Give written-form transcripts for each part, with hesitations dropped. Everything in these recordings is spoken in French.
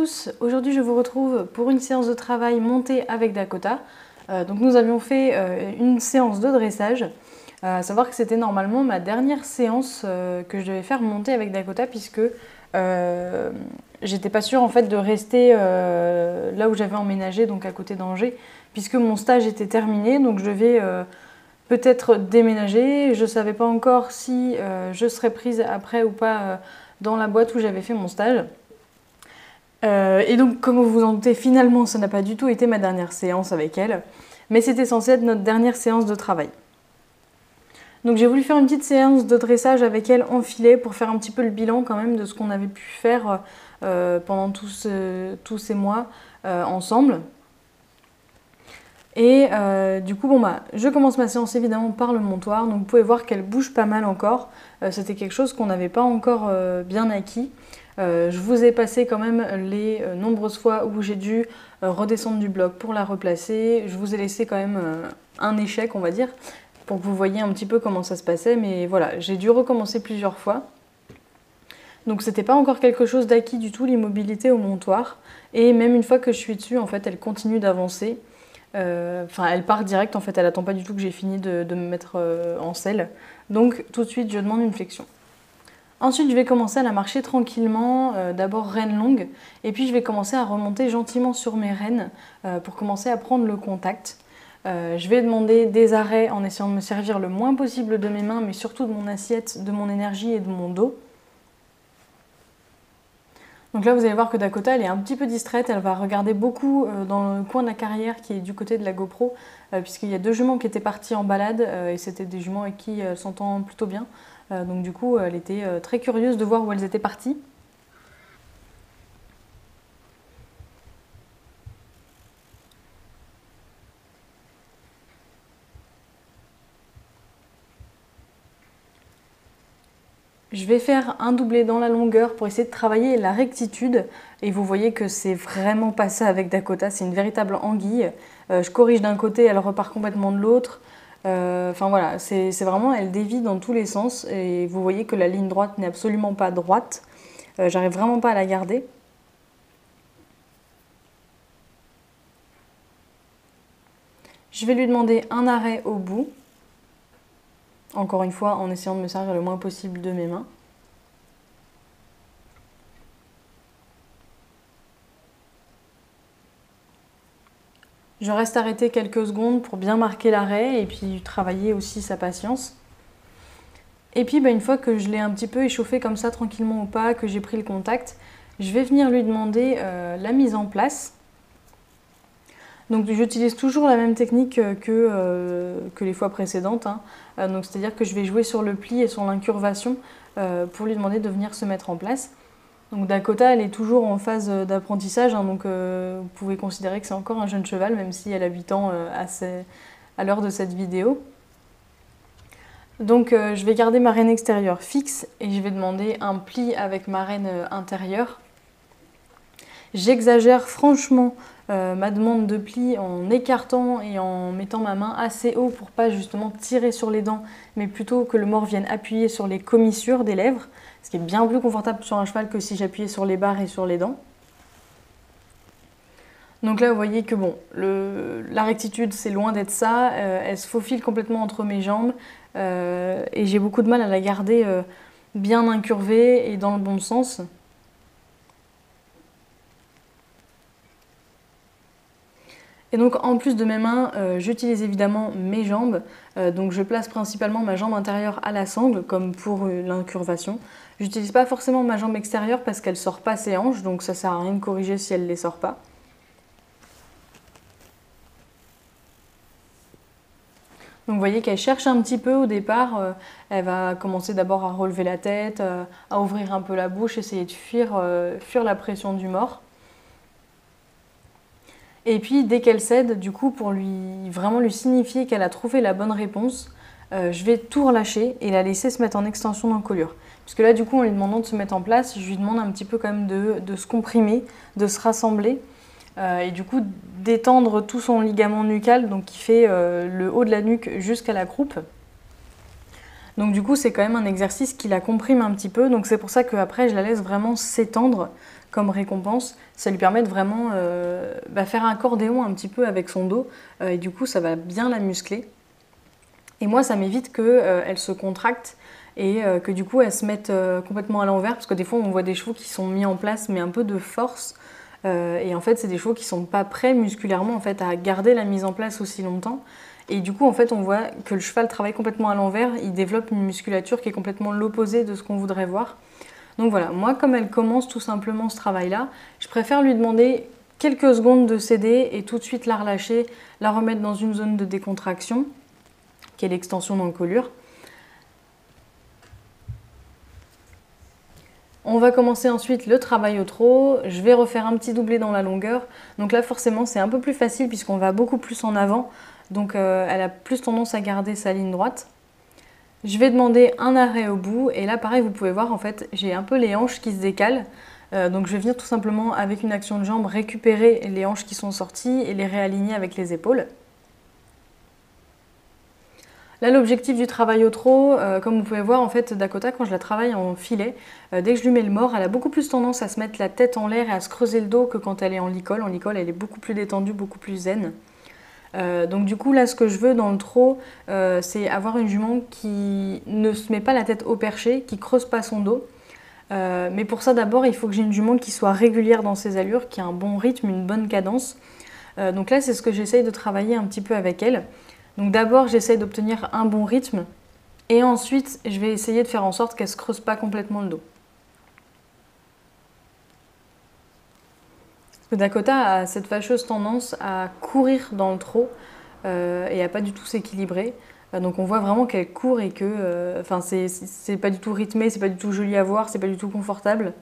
tous, aujourd'hui je vous retrouve pour une séance de travail montée avec Dakota. Donc nous avions fait une séance de dressage, à savoir que c'était normalement ma dernière séance que je devais faire monter avec Dakota puisque j'étais pas sûre en fait de rester là où j'avais emménagé, donc à côté d'Angers, puisque mon stage était terminé, donc je devais peut-être déménager. Je savais pas encore si je serais prise après ou pas dans la boîte où j'avais fait mon stage. Et donc, comme vous vous en doutez, finalement, ça n'a pas du tout été ma dernière séance avec elle, mais c'était censé être notre dernière séance de travail. Donc j'ai voulu faire une petite séance de dressage avec elle en filet pour faire un petit peu le bilan quand même de ce qu'on avait pu faire pendant tous ces mois ensemble. Et du coup, je commence ma séance évidemment par le montoir, donc vous pouvez voir qu'elle bouge pas mal encore. C'était quelque chose qu'on n'avait pas encore bien acquis. Je vous ai passé quand même les nombreuses fois où j'ai dû redescendre du bloc pour la replacer. Je vous ai laissé quand même un échec, on va dire, pour que vous voyiez un petit peu comment ça se passait. Mais voilà, j'ai dû recommencer plusieurs fois. Donc c'était pas encore quelque chose d'acquis du tout, l'immobilité au montoir. Et même une fois que je suis dessus, en fait, elle continue d'avancer. Elle part direct, en fait, elle attend pas du tout que j'ai fini de me mettre en selle. Donc tout de suite, je demande une flexion. Ensuite, je vais commencer à la marcher tranquillement, d'abord reine longue, et puis je vais commencer à remonter gentiment sur mes reines pour commencer à prendre le contact. Je vais demander des arrêts en essayant de me servir le moins possible de mes mains, mais surtout de mon assiette, de mon énergie et de mon dos. Donc là, vous allez voir que Dakota, elle est un petit peu distraite, elle va regarder beaucoup dans le coin de la carrière qui est du côté de la GoPro, puisqu'il y a deux juments qui étaient partis en balade, et c'était des juments avec qui elle s'entend plutôt bien. Donc du coup, elle était très curieuse de voir où elles étaient parties. Je vais faire un doublé dans la longueur pour essayer de travailler la rectitude. Et vous voyez que c'est vraiment pas ça avec Dakota, c'est une véritable anguille. Je corrige d'un côté, elle repart complètement de l'autre. Enfin voilà, c'est vraiment, elle dévie dans tous les sens. Et vous voyez que la ligne droite n'est absolument pas droite. J'arrive vraiment pas à la garder. Je vais lui demander un arrêt au bout. Encore une fois, en essayant de me servir le moins possible de mes mains. Je reste arrêtée quelques secondes pour bien marquer l'arrêt et puis travailler aussi sa patience. Et puis une fois que je l'ai un petit peu échauffé comme ça tranquillement au pas, que j'ai pris le contact, je vais venir lui demander la mise en place. Donc j'utilise toujours la même technique que les fois précédentes. Donc c'est-à-dire que je vais jouer sur le pli et sur l'incurvation pour lui demander de venir se mettre en place. Donc Dakota, elle est toujours en phase d'apprentissage, donc vous pouvez considérer que c'est encore un jeune cheval, même si elle a 8 ans à l'heure de cette vidéo. Donc je vais garder ma reine extérieure fixe et je vais demander un pli avec ma reine intérieure. J'exagère franchement ma demande de pli en écartant et en mettant ma main assez haut pour pas justement tirer sur les dents, mais plutôt que le mors vienne appuyer sur les commissures des lèvres, ce qui est bien plus confortable sur un cheval que si j'appuyais sur les barres et sur les dents. Donc là, vous voyez que la rectitude, c'est loin d'être ça. Elle se faufile complètement entre mes jambes et j'ai beaucoup de mal à la garder bien incurvée et dans le bon sens. Et donc en plus de mes mains, j'utilise évidemment mes jambes. Donc je place principalement ma jambe intérieure à la sangle, comme pour l'incurvation. J'utilise pas forcément ma jambe extérieure parce qu'elle sort pas ses hanches, donc ça sert à rien de corriger si elle les sort pas. Donc vous voyez qu'elle cherche un petit peu au départ, elle va commencer d'abord à relever la tête, à ouvrir un peu la bouche, essayer de fuir la pression du mors. Et puis dès qu'elle cède, du coup, pour vraiment lui signifier qu'elle a trouvé la bonne réponse, je vais tout relâcher et la laisser se mettre en extension d'encolure. Puisque là, du coup, en lui demandant de se mettre en place, je lui demande un petit peu quand même de se comprimer, de se rassembler et du coup d'étendre tout son ligament nucal, donc qui fait le haut de la nuque jusqu'à la croupe. Donc du coup, c'est quand même un exercice qui la comprime un petit peu. Donc c'est pour ça qu'après, je la laisse vraiment s'étendre comme récompense. Ça lui permet de vraiment faire un accordéon un petit peu avec son dos. Et du coup, ça va bien la muscler. Et moi, ça m'évite qu'elle se contracte et que du coup, elle se mette complètement à l'envers. Parce que des fois, on voit des chevaux qui sont mis en place, mais un peu de force. Et en fait, c'est des chevaux qui sont pas prêts musculairement en fait, à garder la mise en place aussi longtemps. Et du coup, en fait, on voit que le cheval travaille complètement à l'envers. Il développe une musculature qui est complètement l'opposé de ce qu'on voudrait voir. Donc voilà, moi, comme elle commence tout simplement ce travail-là, je préfère lui demander quelques secondes de céder et tout de suite la relâcher, la remettre dans une zone de décontraction, qui est l'extension d'encolure. On va commencer ensuite le travail au trot. Je vais refaire un petit doublé dans la longueur. Donc là, forcément, c'est un peu plus facile puisqu'on va beaucoup plus en avant. Donc elle a plus tendance à garder sa ligne droite. Je vais demander un arrêt au bout. Et là, pareil, vous pouvez voir, en fait, j'ai un peu les hanches qui se décalent. Donc je vais venir tout simplement, avec une action de jambe, récupérer les hanches qui sont sorties et les réaligner avec les épaules. Là, l'objectif du travail au trot, comme vous pouvez voir, en fait, Dakota, quand je la travaille en filet, dès que je lui mets le mort, elle a beaucoup plus tendance à se mettre la tête en l'air et à se creuser le dos que quand elle est en licol. En licol, elle est beaucoup plus détendue, beaucoup plus zen. Donc du coup, là, ce que je veux dans le trot, c'est avoir une jument qui ne se met pas la tête au perché, qui creuse pas son dos. Mais pour ça, d'abord, il faut que j'ai une jument qui soit régulière dans ses allures, qui a un bon rythme, une bonne cadence. Donc là, c'est ce que j'essaye de travailler un petit peu avec elle. Donc d'abord, j'essaye d'obtenir un bon rythme et ensuite, je vais essayer de faire en sorte qu'elle ne se creuse pas complètement le dos. Parce que Dakota a cette fâcheuse tendance à courir dans le trot et à pas du tout s'équilibrer. Donc on voit vraiment qu'elle court et que c'est pas du tout rythmé, c'est pas du tout joli à voir, c'est pas du tout confortable.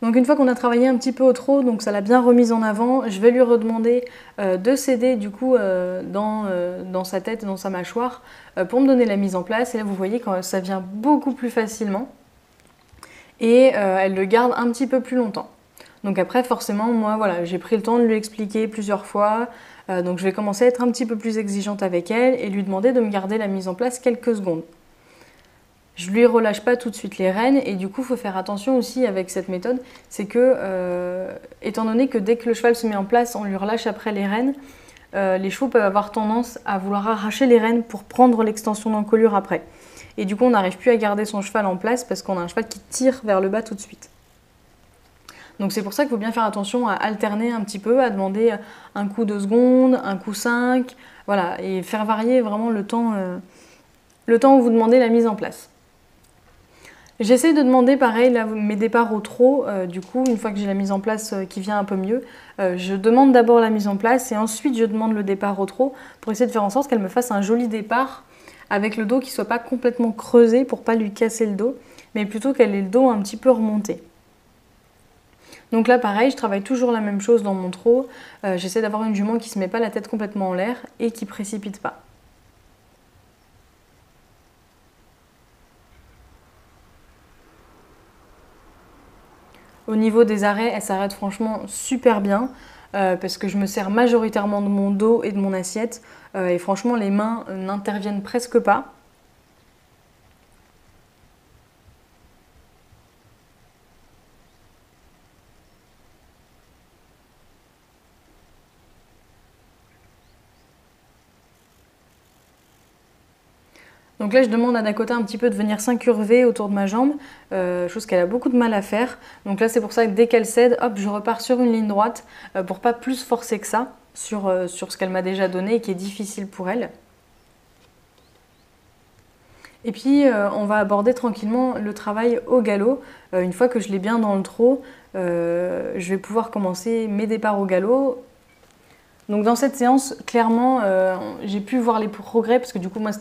Donc une fois qu'on a travaillé un petit peu au trot, donc ça l'a bien remise en avant, je vais lui redemander de céder du coup dans sa tête et dans sa mâchoire pour me donner la mise en place. Et là vous voyez quand ça vient beaucoup plus facilement et elle le garde un petit peu plus longtemps. Donc après forcément moi voilà, j'ai pris le temps de lui expliquer plusieurs fois, donc je vais commencer à être un petit peu plus exigeante avec elle et lui demander de me garder la mise en place quelques secondes. Je lui relâche pas tout de suite les rênes et du coup il faut faire attention aussi avec cette méthode, c'est que étant donné que dès que le cheval se met en place, on lui relâche après les rênes, les chevaux peuvent avoir tendance à vouloir arracher les rênes pour prendre l'extension d'encolure après. Et du coup on n'arrive plus à garder son cheval en place parce qu'on a un cheval qui tire vers le bas tout de suite. Donc c'est pour ça qu'il faut bien faire attention à alterner un petit peu, à demander un coup 2 secondes, un coup 5, voilà, et faire varier vraiment le temps où vous demandez la mise en place. J'essaie de demander pareil là, mes départs au trot, du coup une fois que j'ai la mise en place qui vient un peu mieux, je demande d'abord la mise en place et ensuite je demande le départ au trot pour essayer de faire en sorte qu'elle me fasse un joli départ avec le dos qui ne soit pas complètement creusé pour ne pas lui casser le dos, mais plutôt qu'elle ait le dos un petit peu remonté. Donc là pareil, je travaille toujours la même chose dans mon trot, j'essaie d'avoir une jument qui ne se met pas la tête complètement en l'air et qui ne précipite pas. Au niveau des arrêts, elle s'arrête franchement super bien parce que je me sers majoritairement de mon dos et de mon assiette et franchement les mains n'interviennent presque pas. Donc là, je demande à Dakota un petit peu de venir s'incurver autour de ma jambe, chose qu'elle a beaucoup de mal à faire. Donc là, c'est pour ça que dès qu'elle cède, hop, je repars sur une ligne droite pour pas plus forcer que ça sur ce qu'elle m'a déjà donné et qui est difficile pour elle. Et puis, on va aborder tranquillement le travail au galop. Une fois que je l'ai bien dans le trot, je vais pouvoir commencer mes départs au galop. Donc dans cette séance, clairement, j'ai pu voir les progrès parce que du coup, pour moi,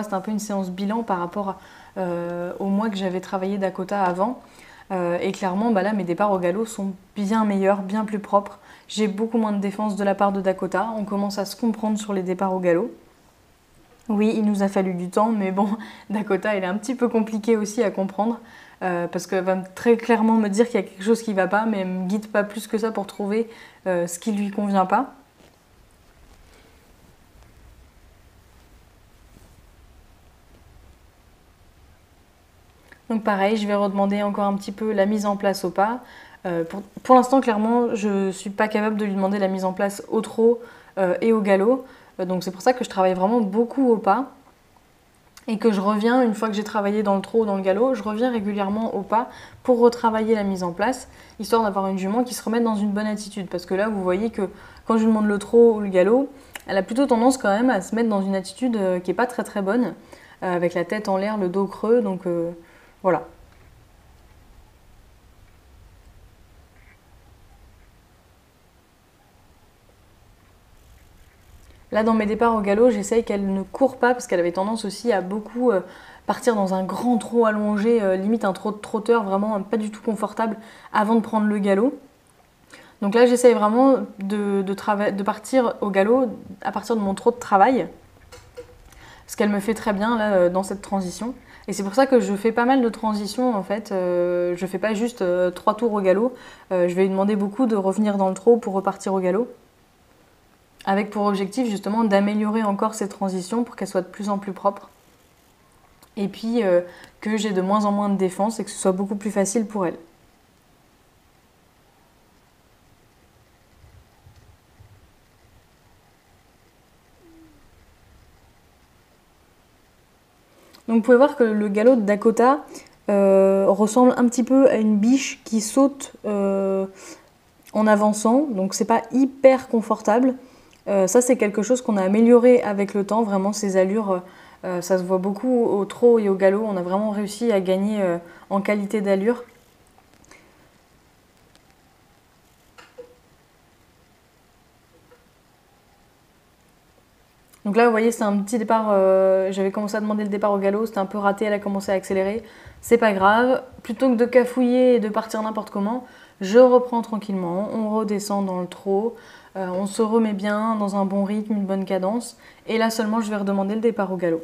c'était un peu une séance bilan par rapport au mois que j'avais travaillé Dakota avant. Et clairement, bah là, mes départs au galop sont bien meilleurs, bien plus propres. J'ai beaucoup moins de défense de la part de Dakota. On commence à se comprendre sur les départs au galop. Oui, il nous a fallu du temps, mais bon, Dakota, elle est un petit peu compliquée aussi à comprendre. Parce qu'elle va très clairement me dire qu'il y a quelque chose qui ne va pas, mais elle ne me guide pas plus que ça pour trouver ce qui ne lui convient pas. Donc pareil, je vais redemander encore un petit peu la mise en place au pas. Pour l'instant, clairement, je ne suis pas capable de lui demander la mise en place au trot et au galop. Donc c'est pour ça que je travaille vraiment beaucoup au pas. Et que je reviens, une fois que j'ai travaillé dans le trot ou dans le galop, je reviens régulièrement au pas pour retravailler la mise en place, histoire d'avoir une jument qui se remette dans une bonne attitude. Parce que là, vous voyez que quand je lui demande le trot ou le galop, elle a plutôt tendance quand même à se mettre dans une attitude qui n'est pas très très bonne, avec la tête en l'air, le dos creux, donc voilà. Là, dans mes départs au galop, j'essaye qu'elle ne court pas parce qu'elle avait tendance aussi à beaucoup partir dans un grand trot allongé, limite un trot de trotteur, vraiment pas du tout confortable avant de prendre le galop. Donc là, j'essaye vraiment de partir au galop à partir de mon trot de travail, ce qu'elle me fait très bien là dans cette transition. Et c'est pour ça que je fais pas mal de transitions en fait. Je fais pas juste 3 tours au galop. Je vais lui demander beaucoup de revenir dans le trot pour repartir au galop, avec pour objectif justement d'améliorer encore ces transitions pour qu'elles soient de plus en plus propres. Et puis que j'ai de moins en moins de défense et que ce soit beaucoup plus facile pour elle. Donc vous pouvez voir que le galop de Dakota ressemble un petit peu à une biche qui saute en avançant, donc c'est pas hyper confortable. Ça c'est quelque chose qu'on a amélioré avec le temps, vraiment ces allures, ça se voit beaucoup au trot et au galop, on a vraiment réussi à gagner en qualité d'allure. Donc là, vous voyez, c'est un petit départ. J'avais commencé à demander le départ au galop, c'était un peu raté, elle a commencé à accélérer. C'est pas grave. Plutôt que de cafouiller et de partir n'importe comment, je reprends tranquillement, on redescend dans le trot, on se remet bien dans un bon rythme, une bonne cadence. Et là seulement, je vais redemander le départ au galop.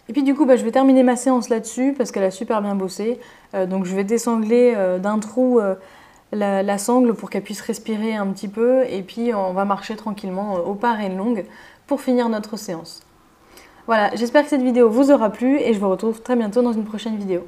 Et puis du coup, je vais terminer ma séance là-dessus parce qu'elle a super bien bossé. Donc je vais désangler d'un trou la sangle pour qu'elle puisse respirer un petit peu. Et puis on va marcher tranquillement au pas reine longue pour finir notre séance. Voilà, j'espère que cette vidéo vous aura plu et je vous retrouve très bientôt dans une prochaine vidéo.